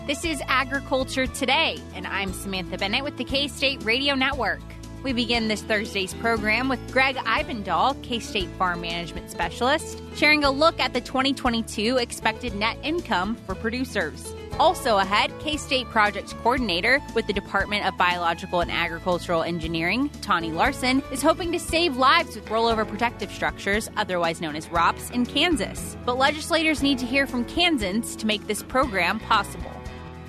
This is Agriculture Today, and I'm Samantha Bennett with the K-State Radio Network. We begin this Thursday's program with Gregg Ibendahl, K-State Farm Management Specialist, sharing a look at the 2022 expected net income for producers. Also ahead, K-State Projects Coordinator with the Department of Biological and Agricultural Engineering, Tawnie Larson, is hoping to save lives with rollover protective structures, otherwise known as ROPS, in Kansas. But legislators need to hear from Kansans to make this program possible.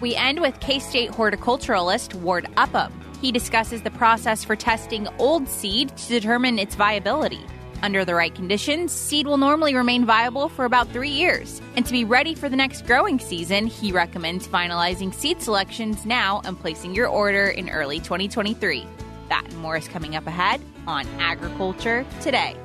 We end with K-State horticulturalist Ward Upham. He discusses the process for testing old seed to determine its viability. Under the right conditions, seed will normally remain viable for about 3 years. And to be ready for the next growing season, he recommends finalizing seed selections now and placing your order in early 2023. That and more is coming up ahead on Agriculture Today.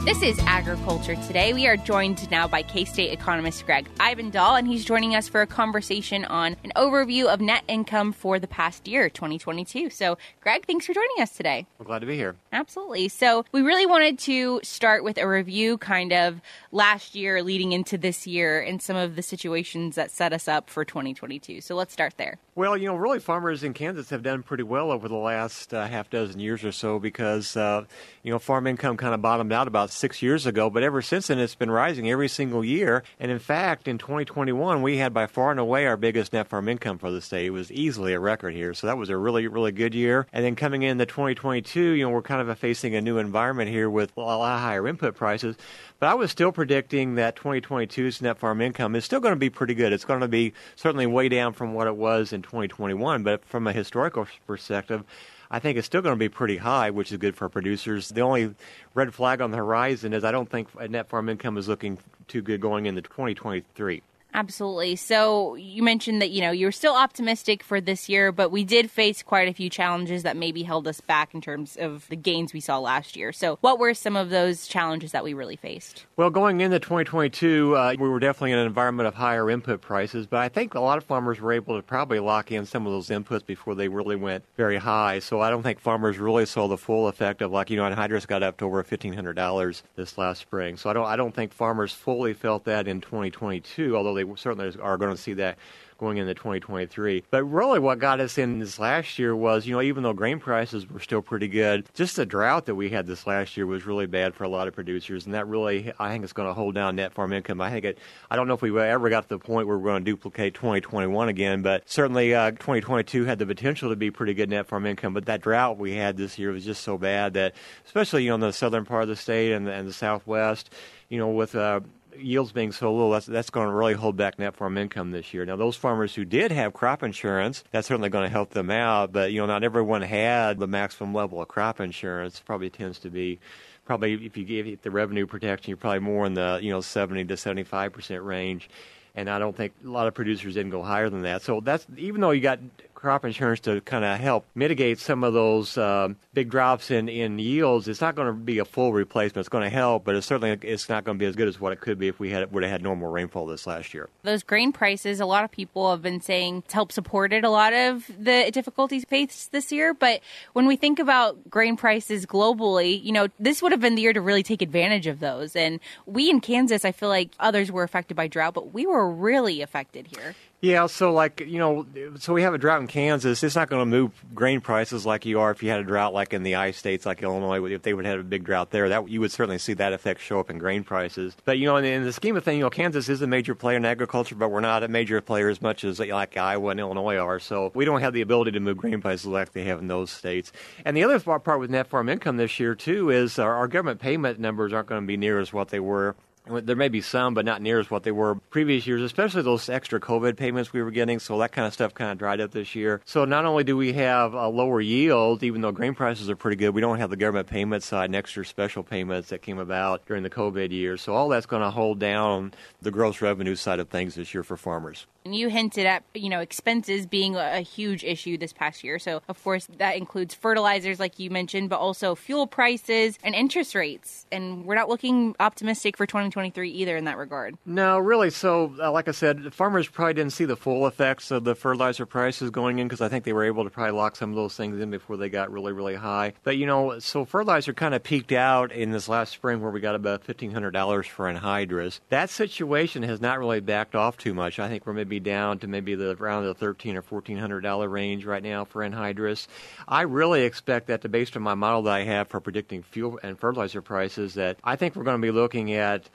This is Agriculture Today. We are joined now by K-State economist Gregg Ibendahl, and he's joining us for a conversation on an overview of net income for the past year, 2022. So, Gregg, thanks for joining us today. We're glad to be here. Absolutely. So, we really wanted to start with a review kind of last year leading into this year and some of the situations that set us up for 2022. So, let's start there. Well, really farmers in Kansas have done pretty well over the last half dozen years or so because, farm income kind of bottomed out about 6 years ago, but ever since then it's been rising every single year. And in fact, in 2021, we had by far and away our biggest net farm income for the state. It was easily a record here. So that was a really, really good year. And then coming into 2022, we're kind of facing a new environment here with a lot higher input prices. But I was still predicting that 2022's net farm income is still going to be pretty good. It's going to be certainly way down from what it was in 2021. But from a historical perspective, I think it's still going to be pretty high, which is good for producers. The only red flag on the horizon is I don't think net farm income is looking too good going into 2023. Absolutely. So you mentioned that, you're still optimistic for this year, but we did face quite a few challenges that maybe held us back in terms of the gains we saw last year. So what were some of those challenges that we really faced? Well, going into 2022, we were definitely in an environment of higher input prices, but I think a lot of farmers were able to probably lock in some of those inputs before they really went very high. So I don't think farmers really saw the full effect of anhydrous got up to over $1,500 this last spring. So I don't think farmers fully felt that in 2022, although they certainly are going to see that going into 2023. But really what got us in this last year was, even though grain prices were still pretty good, just the drought that we had this last year was really bad for a lot of producers. And that really, I think it's going to hold down net farm income. I don't know if we ever got to the point where we're going to duplicate 2021 again, but certainly 2022 had the potential to be pretty good net farm income. But that drought we had this year was just so bad that, especially, in the southern part of the state and the Southwest, with yields being so low, that's going to really hold back net farm income this year. Now, those farmers who did have crop insurance, that's certainly going to help them out, but, not everyone had the maximum level of crop insurance. Probably tends to be, if you give it the revenue protection, you're probably more in the, 70 to 75% range. And I don't think a lot of producers didn't go higher than that. So that's, even though you got crop insurance to kind of help mitigate some of those big drops in yields, it's not going to be a full replacement. It's going to help, but it's not going to be as good as what it could be if we would have had normal rainfall this last year. Those grain prices, a lot of people have been saying to help supported a lot of the difficulties faced this year. But when we think about grain prices globally, this would have been the year to really take advantage of those. And we in Kansas, I feel like others were affected by drought, but we were really affected here. Yeah, so so we have a drought in Kansas. It's not going to move grain prices like you are if you had a drought like in the I states like Illinois. If they would have a big drought there, that you would certainly see that effect show up in grain prices. But, in the scheme of things, Kansas is a major player in agriculture, but we're not a major player as much as like Iowa and Illinois are. So we don't have the ability to move grain prices like they have in those states. And the other part with net farm income this year, too, is our government payment numbers aren't going to be near as what they were. There may be some, but not near as what they were previous years, especially those extra COVID payments we were getting. So that kind of stuff kind of dried up this year. So not only do we have a lower yield, even though grain prices are pretty good, we don't have the government payment side and extra special payments that came about during the COVID years. So all that's going to hold down the gross revenue side of things this year for farmers. And you hinted at, expenses being a huge issue this past year. So, of course, that includes fertilizers, like you mentioned, but also fuel prices and interest rates. And we're not looking optimistic for 2023. 2023 either in that regard. No, really. So, like I said, farmers probably didn't see the full effects of the fertilizer prices going in because I think they were able to probably lock some of those things in before they got really, really high. But, so fertilizer kind of peaked out in this last spring where we got about $1,500 for anhydrous. That situation has not really backed off too much. I think we're maybe down to maybe around the $1,300 or $1,400 range right now for anhydrous. I really expect that, based on my model that I have for predicting fuel and fertilizer prices, that I think we're going to be looking at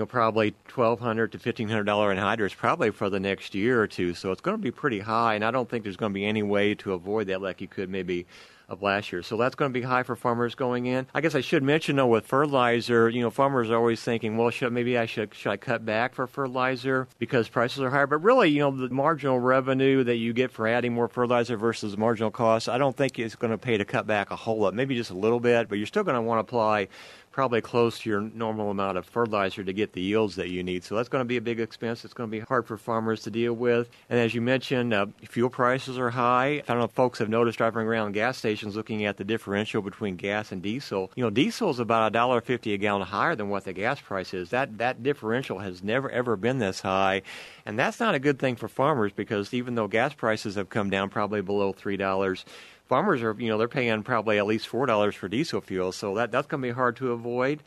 probably $1,200 to $1,500 anhydrous probably for the next year or two. So it's going to be pretty high, and I don't think there's going to be any way to avoid that like you could maybe of last year. So that's going to be high for farmers going in. I guess I should mention, though, with fertilizer, farmers are always thinking, well, should I cut back for fertilizer because prices are higher? But really, the marginal revenue that you get for adding more fertilizer versus marginal cost, I don't think it's going to pay to cut back a whole lot, maybe just a little bit, but you're still going to want to apply probably close to your normal amount of fertilizer to get the yields that you need. So that's going to be a big expense. It's going to be hard for farmers to deal with. And as you mentioned, fuel prices are high. I don't know if folks have noticed driving around gas stations looking at the differential between gas and diesel. Diesel is about $1.50 a gallon higher than what the gas price is. That differential has never, ever been this high. And that's not a good thing for farmers because even though gas prices have come down probably below $3, farmers are, they're paying probably at least $4 for diesel fuel, so that's going to be hard to avoid.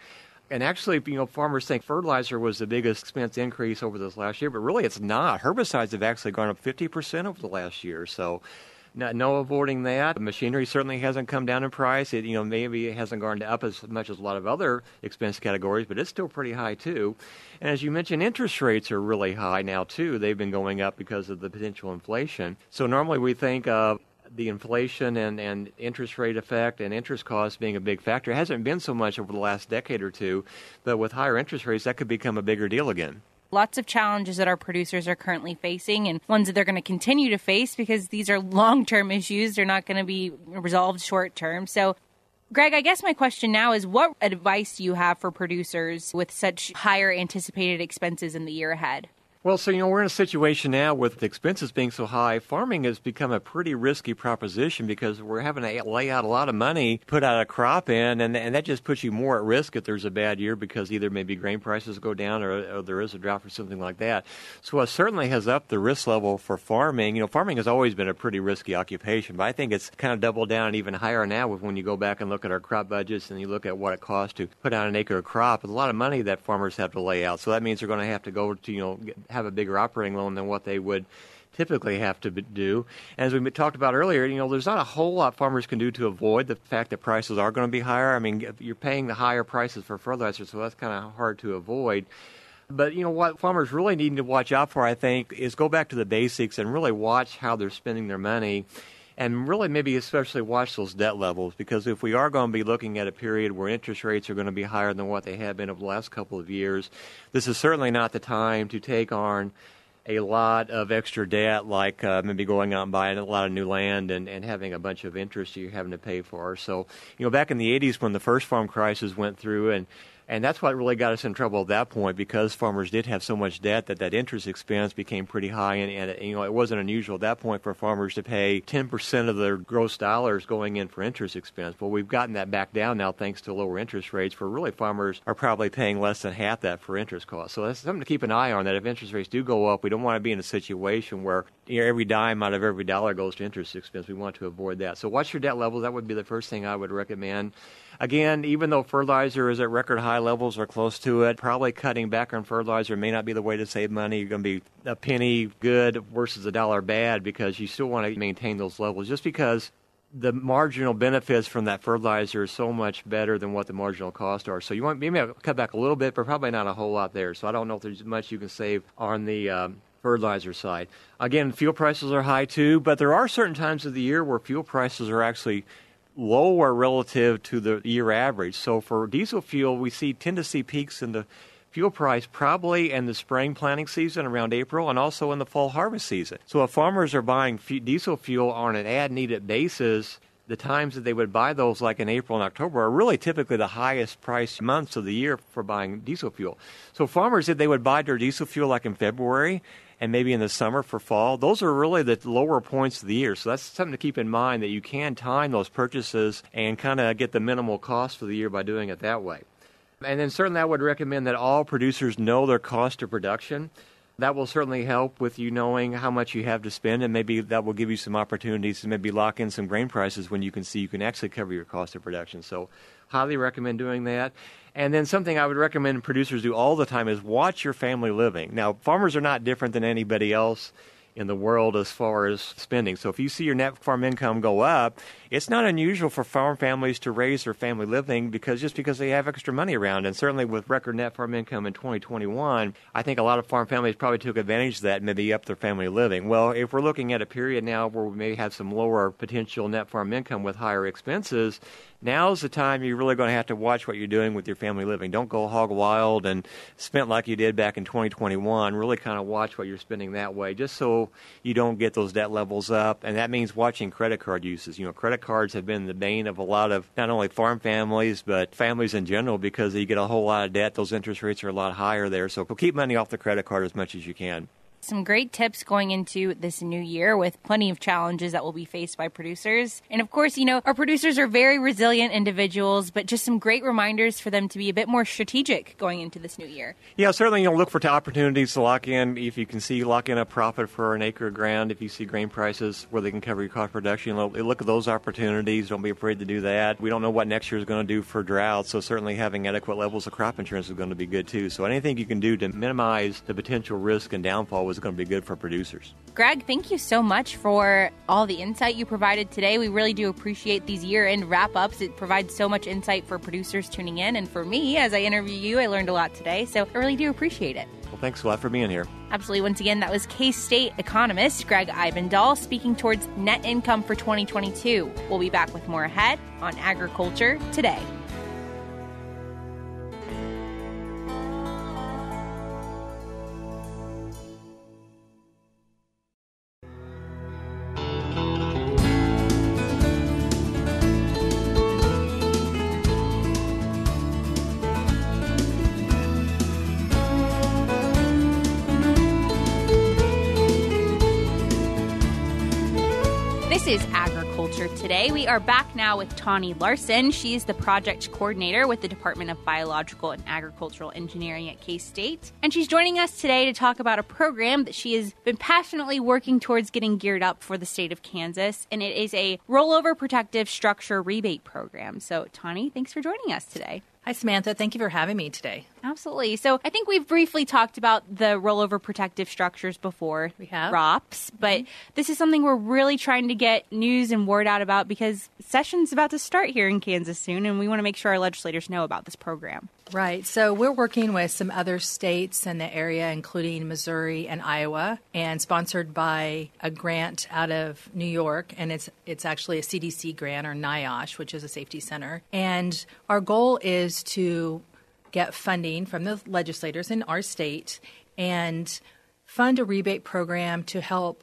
And actually, farmers think fertilizer was the biggest expense increase over this last year, but really it's not. Herbicides have actually gone up 50% over the last year, so no avoiding that. Machinery certainly hasn't come down in price. Maybe it hasn't gone up as much as a lot of other expense categories, but it's still pretty high too. And as you mentioned, interest rates are really high now too. They've been going up because of the potential inflation. So normally we think of the inflation and interest rate effect and interest costs being a big factor. It hasn't been so much over the last decade or two, but with higher interest rates, that could become a bigger deal again. Lots of challenges that our producers are currently facing and ones that they're going to continue to face because these are long-term issues. They're not going to be resolved short-term. So, Gregg, I guess my question now is what advice do you have for producers with such higher anticipated expenses in the year ahead? Well, so, we're in a situation now with the expenses being so high. Farming has become a pretty risky proposition because we're having to lay out a lot of money, put out a crop in, and that just puts you more at risk if there's a bad year because either maybe grain prices go down or there is a drought or something like that. So it certainly has upped the risk level for farming. Farming has always been a pretty risky occupation, but I think it's kind of doubled down even higher now when you go back and look at our crop budgets and you look at what it costs to put out an acre of crop. It's a lot of money that farmers have to lay out. So that means they're going to have to go to, have a bigger operating loan than what they would typically have to do. And as we talked about earlier, there's not a whole lot farmers can do to avoid the fact that prices are going to be higher. I mean, you're paying the higher prices for fertilizer, so that's kind of hard to avoid. But, what farmers really need to watch out for, I think, is go back to the basics and really watch how they're spending their money. And really maybe especially watch those debt levels, because if we are going to be looking at a period where interest rates are going to be higher than what they have been over the last couple of years, this is certainly not the time to take on a lot of extra debt, like maybe going out and buying a lot of new land and having a bunch of interest you're having to pay for. So, back in the 80s when the first farm crisis went through, and that's what really got us in trouble at that point, because farmers did have so much debt that interest expense became pretty high, and it wasn't unusual at that point for farmers to pay 10% of their gross dollars going in for interest expense. Well, we've gotten that back down now thanks to lower interest rates, for really farmers are probably paying less than half that for interest costs. So that's something to keep an eye on, that if interest rates do go up, we don't want to be in a situation where every dime out of every dollar goes to interest expense. We want to avoid that. So watch your debt levels. That would be the first thing I would recommend. Again, even though fertilizer is at record high levels or close to it, probably cutting back on fertilizer may not be the way to save money. You're going to be a penny good versus a dollar bad, because you still want to maintain those levels, just because the marginal benefits from that fertilizer is so much better than what the marginal costs are. So you want maybe cut back a little bit, but probably not a whole lot there. So I don't know if there's much you can save on the fertilizer side. Again, fuel prices are high too, but there are certain times of the year where fuel prices are actually lower relative to the year average. So for diesel fuel, we tend to see peaks in the fuel price probably in the spring planting season around April, and also in the fall harvest season. So if farmers are buying diesel fuel on an as-needed basis, the times that they would buy those, like in April and October, are really typically the highest price months of the year for buying diesel fuel. So farmers, if they would buy their diesel fuel like in February and maybe in the summer for fall, those are really the lower points of the year. So that's something to keep in mind, that you can time those purchases and kind of get the minimal cost for the year by doing it that way. And then certainly I would recommend that all producers know their cost of production. That will certainly help with you knowing how much you have to spend, and maybe that will give you some opportunities to maybe lock in some grain prices when you can see you can actually cover your cost of production. So highly recommend doing that. And then something I would recommend producers do all the time is watch your family living. Now, farmers are not different than anybody else in the world as far as spending. So if you see your net farm income go up, it's not unusual for farm families to raise their family living because they have extra money around. And certainly with record net farm income in 2021, I think a lot of farm families probably took advantage of that and maybe upped their family living. Well, if we're looking at a period now where we may have some lower potential net farm income with higher expenses, now's the time you're really going to have to watch what you're doing with your family living. Don't go hog wild and spend like you did back in 2021. Really kind of watch what you're spending that way just so you don't get those debt levels up. And that means watching credit card uses. Credit cards have been the bane of a lot of not only farm families but families in general because you get a whole lot of debt. Those interest rates are a lot higher there. So keep money off the credit card as much as you can. Some great tips going into this new year with plenty of challenges that will be faced by producers. And of course, our producers are very resilient individuals, but just some great reminders for them to be a bit more strategic going into this new year. Yeah, certainly look for opportunities to lock in. If you can lock in a profit for an acre of ground, if you see grain prices where they can cover your cost of production, look at those opportunities. Don't be afraid to do that. We don't know what next year is going to do for drought, so certainly having adequate levels of crop insurance is going to be good too. So anything you can do to minimize the potential risk and downfall is going to be good for producers. Gregg, thank you so much for all the insight you provided today. We really do appreciate these year-end wrap-ups. It provides so much insight for producers tuning in. And for me, as I interview you, I learned a lot today. So I really do appreciate it. Well, thanks a lot for being here. Absolutely. Once again, that was K-State economist Gregg Ibendahl speaking towards net income for 2022. We'll be back with more ahead on Agriculture Today. This is Agriculture Today. We are back now with Tawnie Larson. She is the project coordinator with the Department of Biological and Agricultural Engineering at K-State. And she's joining us today to talk about a program that she has been passionately working towards getting geared up for the state of Kansas. And it is a rollover protective structure rebate program. So, Tawnie, thanks for joining us today. Hi, Samantha. Thank you for having me today. Absolutely. So I think we've briefly talked about the rollover protective structures before. We have. ROPS. But this is something we're really trying to get news and word out about because session's about to start here in Kansas soon, and we want to make sure our legislators know about this program. Right. So we're working with some other states in the area, including Missouri and Iowa, and sponsored by a grant out of New York. And it's actually a CDC grant, or NIOSH, which is a safety center. And our goal is to get funding from the legislators in our state and fund a rebate program to help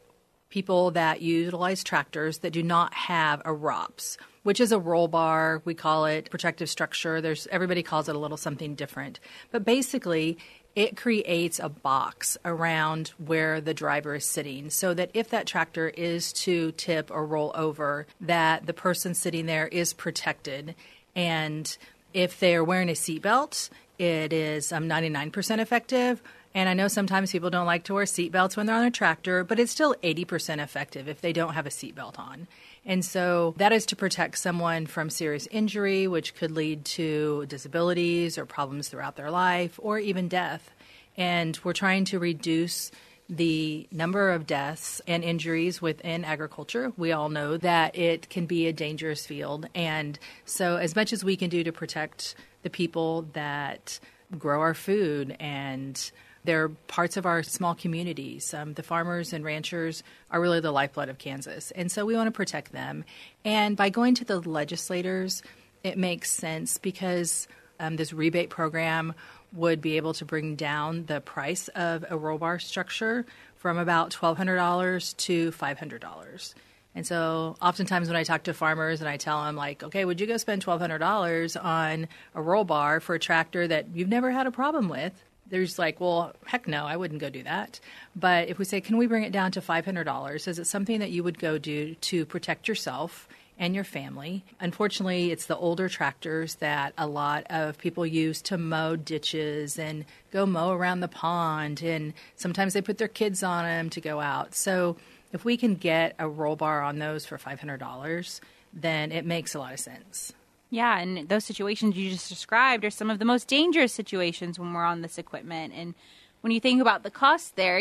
people that utilize tractors that do not have a ROPS, which is a roll bar. We call it protective structure. Everybody calls it a little something different. But basically, it creates a box around where the driver is sitting so that if that tractor is to tip or roll over, that the person sitting there is protected. And if they're wearing a seatbelt, it is 99% effective. And I know sometimes people don't like to wear seatbelts when they're on a tractor, but it's still 80% effective if they don't have a seatbelt on. And so that is to protect someone from serious injury, which could lead to disabilities or problems throughout their life or even death. And we're trying to reduce the number of deaths and injuries within agriculture. We all know that it can be a dangerous field. And so as much as we can do to protect the people that grow our food and they're parts of our small communities. The farmers and ranchers are really the lifeblood of Kansas. And so we want to protect them. And by going to the legislators, it makes sense because this rebate program would be able to bring down the price of a roll bar structure from about $1,200 to $500. And so oftentimes when I talk to farmers and I tell them, like, okay, would you go spend $1,200 on a roll bar for a tractor that you've never had a problem with? There's like, well, heck no, I wouldn't go do that. But if we say, can we bring it down to $500? Is it something that you would go do to protect yourself and your family. Unfortunately, it's the older tractors that a lot of people use to mow ditches and go mow around the pond, and sometimes they put their kids on them to go out. So if we can get a roll bar on those for $500, then it makes a lot of sense. Yeah, and those situations you just described are some of the most dangerous situations when we're on this equipment. And when you think about the cost there,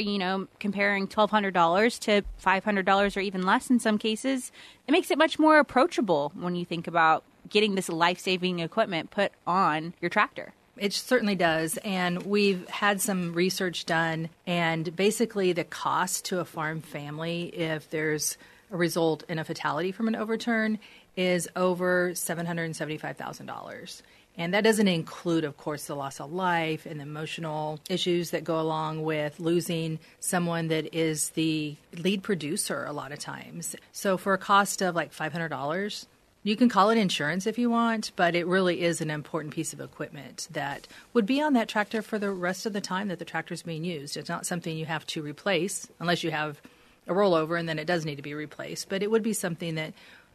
comparing $1,200 to $500 or even less in some cases, it makes it much more approachable when you think about getting this life-saving equipment put on your tractor. It certainly does. And we've had some research done, and basically the cost to a farm family, if there's a result in a fatality from an overturn, is over $775,000. And that doesn't include, of course, the loss of life and the emotional issues that go along with losing someone that is the lead producer a lot of times. So for a cost of like $500, you can call it insurance if you want, but it really is an important piece of equipment that would be on that tractor for the rest of the time that the tractor is being used. It's not something you have to replace unless you have a rollover, and then it does need to be replaced. But it would be something that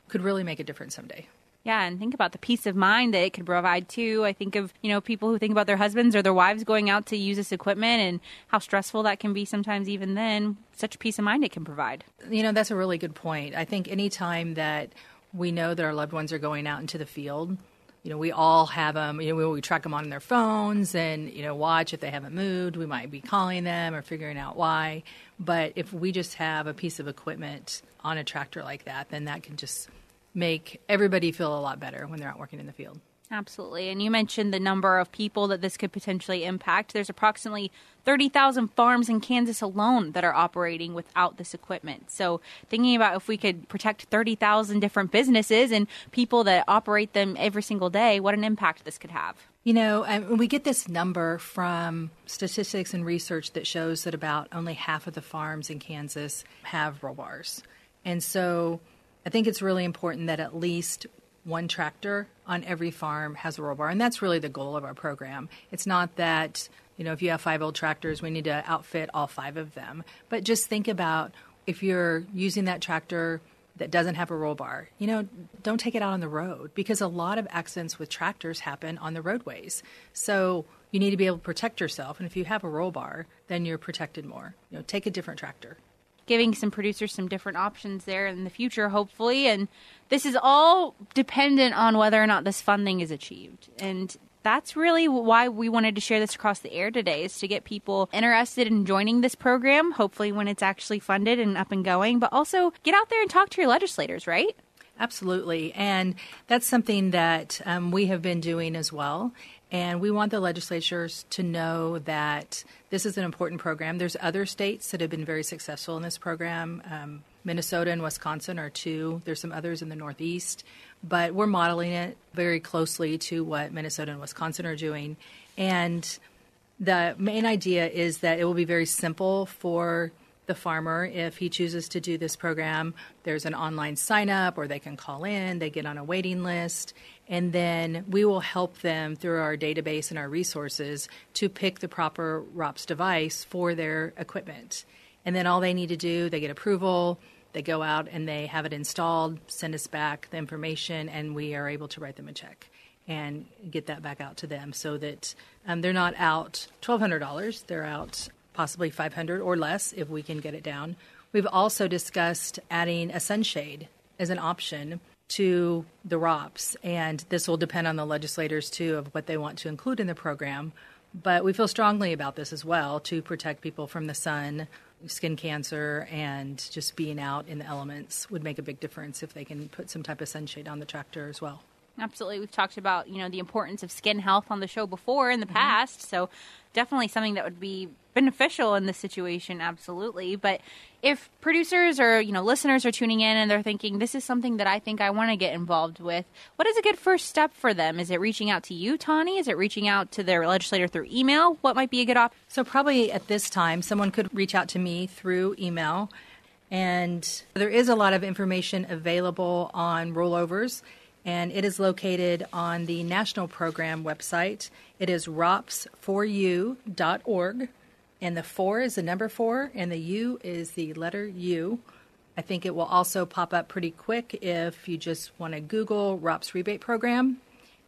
could really make a difference someday. Yeah, and think about the peace of mind that it could provide, too. I think of, people who think about their husbands or their wives going out to use this equipment and how stressful that can be sometimes even then. Such peace of mind it can provide. That's a really good point. I think any time that we know that our loved ones are going out into the field, we all have them, we track them on their phones and, watch if they haven't moved. We might be calling them or figuring out why. But if we just have a piece of equipment on a tractor like that, then that can just make everybody feel a lot better when they're out working in the field. Absolutely. And you mentioned the number of people that this could potentially impact. There's approximately 30,000 farms in Kansas alone that are operating without this equipment. So thinking about if we could protect 30,000 different businesses and people that operate them every single day, what an impact this could have. We get this number from statistics and research that shows that about only half of the farms in Kansas have roll bars. And so I think it's really important that at least one tractor on every farm has a roll bar. And that's really the goal of our program. It's not that, if you have 5 old tractors, we need to outfit all 5 of them. But just think about if you're using that tractor that doesn't have a roll bar, don't take it out on the road, because a lot of accidents with tractors happen on the roadways. So you need to be able to protect yourself. And if you have a roll bar, then you're protected more. Take a different tractor. Giving some producers some different options there in the future, hopefully. And this is all dependent on whether or not this funding is achieved. And that's really why we wanted to share this across the air today, is to get people interested in joining this program, hopefully when it's actually funded and up and going, but also get out there and talk to your legislators, right? Absolutely. And that's something that we have been doing as well. And we want the legislatures to know that this is an important program. There's other states that have been very successful in this program. Minnesota and Wisconsin are 2. There's some others in the Northeast. But we're modeling it very closely to what Minnesota and Wisconsin are doing. And the main idea is that it will be very simple for the farmer if he chooses to do this program. There's an online sign up, or they can call in, they get on a waiting list, and then we will help them through our database and our resources to pick the proper ROPS device for their equipment. And then all they need to do, they get approval, they go out and they have it installed, send us back the information, and we are able to write them a check and get that back out to them so that they're not out $1,200, they're out possibly $500 or less if we can get it down. We've also discussed adding a sunshade as an option to the ROPS, and this will depend on the legislators, too, of what they want to include in the program. But we feel strongly about this as well, to protect people from the sun, skin cancer, and just being out in the elements would make a big difference if they can put some type of sunshade on the tractor as well. Absolutely. We've talked about, the importance of skin health on the show before in the past. So definitely something that would be beneficial in this situation. Absolutely. But if producers or, listeners are tuning in and they're thinking, this is something that I think I want to get involved with, what is a good first step for them? Is it reaching out to you, Tawnie? Is it reaching out to their legislator through email? What might be a good option? So probably at this time, someone could reach out to me through email. And there is a lot of information available on rollovers, and it is located on the national program website. It is rops4u.org, and the 4 is the number 4, and the U is the letter U. I think it will also pop up pretty quick if you just want to Google ROPS rebate program.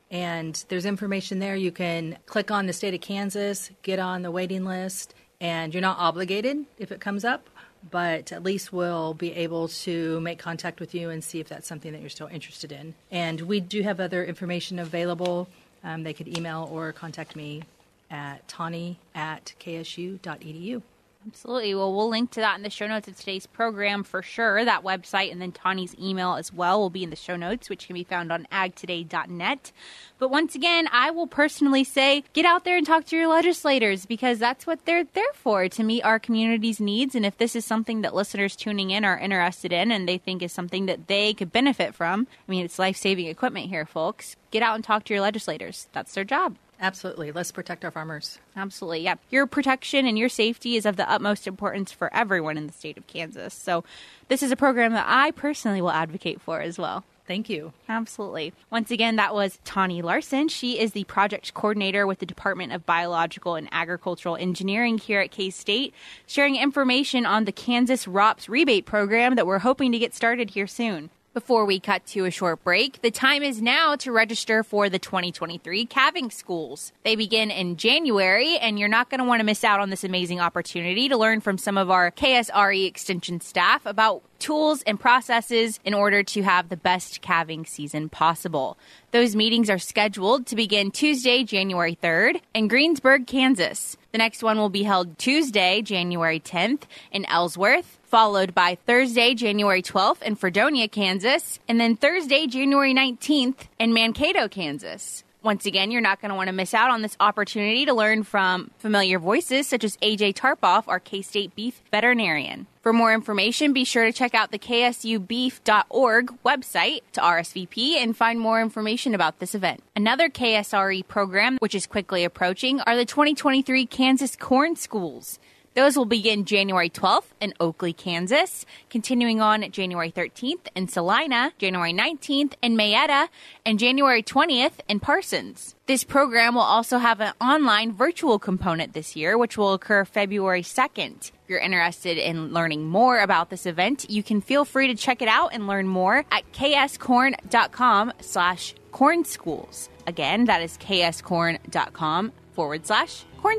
And there's information there. You can click on the state of Kansas, get on the waiting list, and you're not obligated if it comes up, but at least we'll be able to make contact with you and see if that's something that you're still interested in. And we do have other information available. They could email or contact me at tawnie@ksu.edu. Absolutely. Well, we'll link to that in the show notes of today's program for sure. That website and then Tawnie's email as well will be in the show notes, which can be found on agtoday.net. But once again, I will personally say get out there and talk to your legislators because that's what they're there for, to meet our community's needs. And if this is something that listeners tuning in are interested in and they think is something that they could benefit from, I mean, it's life-saving equipment here, folks. Get out and talk to your legislators. That's their job. Absolutely. Let's protect our farmers. Absolutely. Yeah. Your protection and your safety is of the utmost importance for everyone in the state of Kansas. So this is a program that I personally will advocate for as well. Thank you. Absolutely. Once again, that was Tawnie Larson. She is the project coordinator with the Department of Biological and Agricultural Engineering here at K-State, sharing information on the Kansas ROPS rebate program that we're hoping to get started here soon. Before we cut to a short break, the time is now to register for the 2023 calving schools. They begin in January, and you're not going to want to miss out on this amazing opportunity to learn from some of our KSRE Extension staff about tools and processes in order to have the best calving season possible. Those meetings are scheduled to begin Tuesday, January 3rd in Greensburg, Kansas. The next one will be held Tuesday, January 10th in Ellsworth, followed by Thursday, January 12th in Fredonia, Kansas, and then Thursday, January 19th in Mankato, Kansas. Once again, you're not going to want to miss out on this opportunity to learn from familiar voices such as AJ Tarpoff, our K-State beef veterinarian. For more information, be sure to check out the ksubeef.org website to RSVP and find more information about this event. Another KSRE program, which is quickly approaching, are the 2023 Kansas Corn Schools. Those will begin January 12th in Oakley, Kansas, continuing on January 13th in Salina, January 19th in Mayetta, and January 20th in Parsons. This program will also have an online virtual component this year, which will occur February 2nd. If you're interested in learning more about this event, you can feel free to check it out and learn more at kscorn.com/cornschools. Again, that is kscorn.com/corn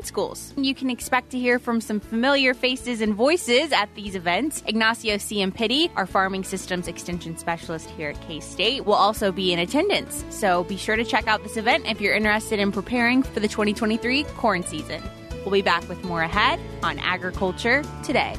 schools. You can expect to hear from some familiar faces and voices at these events. Ignacio Ciampiti, our Farming Systems Extension Specialist here at K-State, will also be in attendance. So be sure to check out this event if you're interested in preparing for the 2023 corn season. We'll be back with more ahead on Agriculture Today.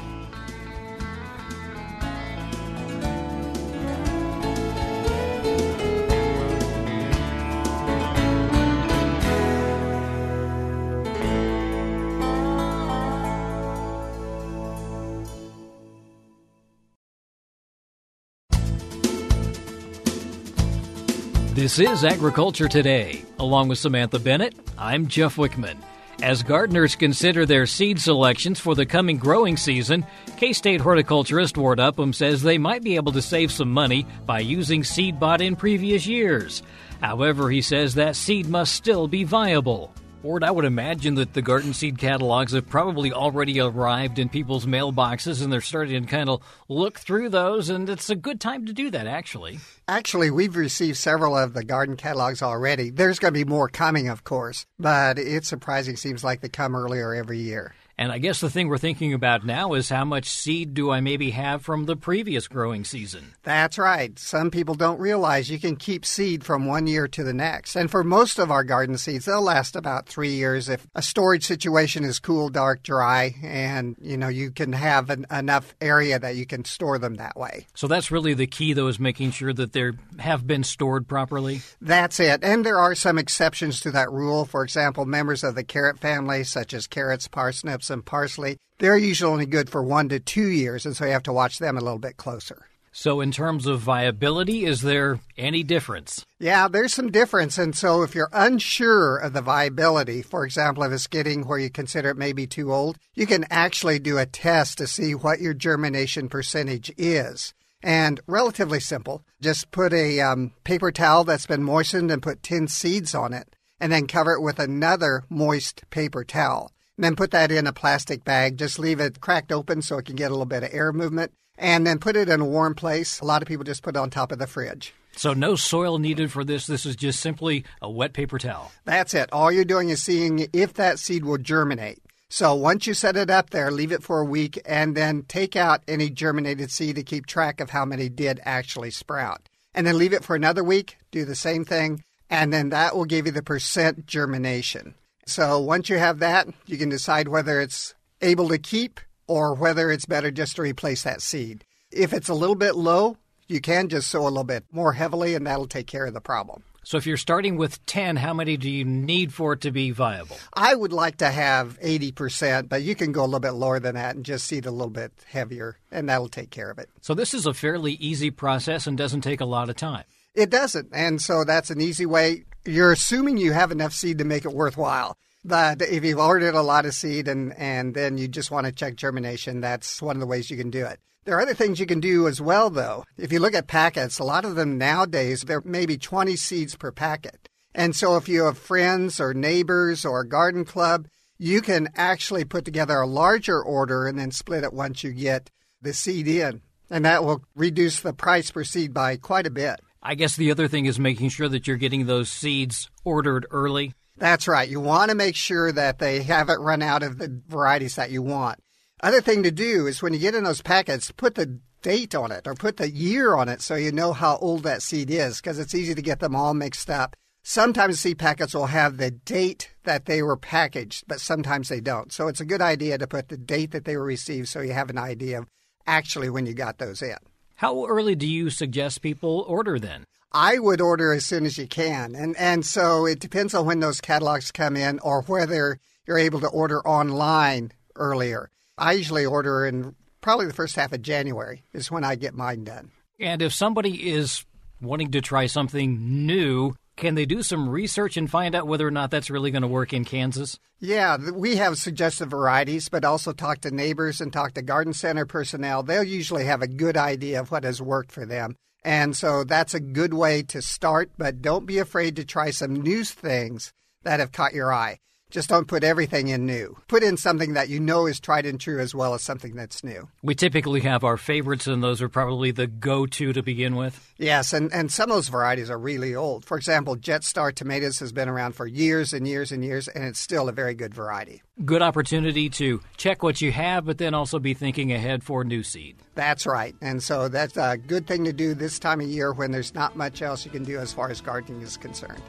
This is Agriculture Today. Along with Samantha Bennett, I'm Jeff Wickman. As gardeners consider their seed selections for the coming growing season, K-State horticulturist Ward Upham says they might be able to save some money by using seed bought in previous years. However, he says that seed must still be viable. Ward, I would imagine that the garden seed catalogs have probably already arrived in people's mailboxes and they're starting to kind of look through those, and it's a good time to do that, actually. Actually, we've received several of the garden catalogs already. There's going to be more coming, of course, but it's surprising. Seems like they come earlier every year. And I guess the thing we're thinking about now is how much seed do I maybe have from the previous growing season? That's right. Some people don't realize you can keep seed from one year to the next. And for most of our garden seeds, they'll last about 3 years if a storage situation is cool, dark, dry, and, you can have enough area that you can store them that way. So that's really the key, though, is making sure that they have been stored properly? That's it. And there are some exceptions to that rule. For example, members of the carrot family, such as carrots, parsnips, and parsley, they're usually only good for 1 to 2 years, and so you have to watch them a little bit closer. So in terms of viability, is there any difference? Yeah, there's some difference. And so if you're unsure of the viability, for example, if it's getting where you consider it may be too old, you can actually do a test to see what your germination percentage is. And relatively simple. Just put a paper towel that's been moistened and put 10 seeds on it, and then cover it with another moist paper towel. And then put that in a plastic bag. Just leave it cracked open so it can get a little bit of air movement. and then put it in a warm place. A lot of people just put it on top of the fridge. So no soil needed for this. This is just simply a wet paper towel. That's it. All you're doing is seeing if that seed will germinate. So once you set it up there, leave it for a week, and then take out any germinated seed to keep track of how many did actually sprout. And then leave it for another week, do the same thing, and then that will give you the percent germination. So once you have that, you can decide whether it's able to keep or whether it's better just to replace that seed. If it's a little bit low, you can just sow a little bit more heavily, and that'll take care of the problem. So if you're starting with 10, how many do you need for it to be viable? I would like to have 80%, but you can go a little bit lower than that and just seed a little bit heavier, and that'll take care of it. So this is a fairly easy process and doesn't take a lot of time. It doesn't, and so that's an easy way. You're assuming you have enough seed to make it worthwhile. But if you've ordered a lot of seed and then you just want to check germination, that's one of the ways you can do it. There are other things you can do as well, though. If you look at packets, a lot of them nowadays, there may be 20 seeds per packet. And so if you have friends or neighbors or a garden club, you can actually put together a larger order and then split it once you get the seed in. And that will reduce the price per seed by quite a bit. I guess the other thing is making sure that you're getting those seeds ordered early. That's right. You want to make sure that they haven't run out of the varieties that you want. Other thing to do is when you get in those packets, put the date on it or put the year on it so you know how old that seed is, because it's easy to get them all mixed up. Sometimes seed packets will have the date that they were packaged, but sometimes they don't. So it's a good idea to put the date that they were received so you have an idea of actually when you got those in. How early do you suggest people order then? I would order as soon as you can. And so it depends on when those catalogs come in or whether you're able to order online earlier. I usually order in probably the first half of January is when I get mine done. And if somebody is wanting to try something new, can they do some research and find out whether or not that's really going to work in Kansas? Yeah, we have suggested varieties, but also talk to neighbors and talk to garden center personnel. They'll usually have a good idea of what has worked for them. And so that's a good way to start, but don't be afraid to try some new things that have caught your eye. Just don't put everything in new. Put in something that you know is tried and true as well as something that's new. We typically have our favorites, and those are probably the go-to to begin with. Yes, and some of those varieties are really old. For example, Jet Star tomatoes has been around for years and years and years, and it's still a very good variety. Good opportunity to check what you have, but then also be thinking ahead for new seed. That's right. And so that's a good thing to do this time of year when there's not much else you can do as far as gardening is concerned.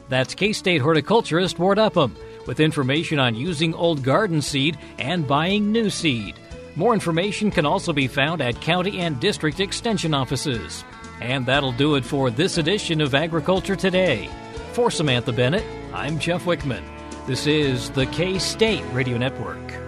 That's K-State horticulturist Ward Upham with information on using old garden seed and buying new seed. More information can also be found at county and district extension offices. And that'll do it for this edition of Agriculture Today. For Samantha Bennett, I'm Jeff Wickman. This is the K-State Radio Network.